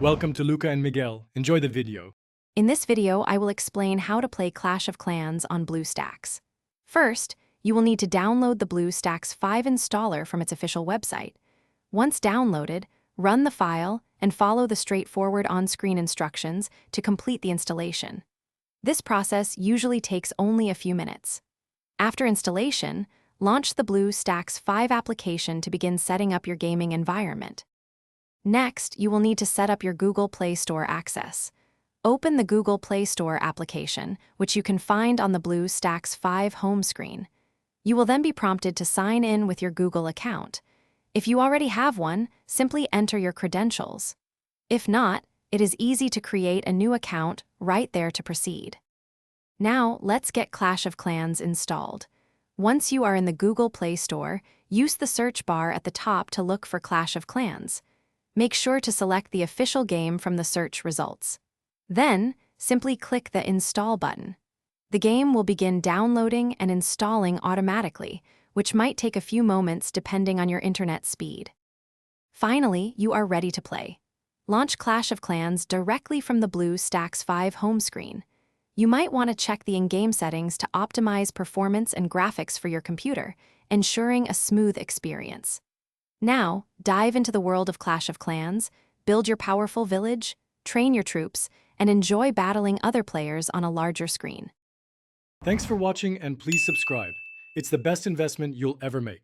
Welcome to Luca and Miguel. Enjoy the video. In this video, I will explain how to play Clash of Clans on Bluestacks. First, you will need to download the Bluestacks 5 installer from its official website. Once downloaded, run the file and follow the straightforward on-screen instructions to complete the installation. This process usually takes only a few minutes. After installation, launch the Bluestacks 5 application to begin setting up your gaming environment. Next, you will need to set up your Google Play Store access. Open the Google Play Store application, which you can find on the Bluestacks 5 home screen. You will then be prompted to sign in with your Google account. If you already have one, simply enter your credentials. If not, it is easy to create a new account right there to proceed. Now, let's get Clash of Clans installed. Once you are in the Google Play Store, use the search bar at the top to look for Clash of Clans. Make sure to select the official game from the search results. Then, simply click the Install button. The game will begin downloading and installing automatically, which might take a few moments depending on your internet speed. Finally, you are ready to play. Launch Clash of Clans directly from the Bluestacks 5 home screen. You might want to check the in-game settings to optimize performance and graphics for your computer, ensuring a smooth experience. Now, dive into the world of Clash of Clans, build your powerful village, train your troops, and enjoy battling other players on a larger screen. Thanks for watching and please subscribe. It's the best investment you'll ever make.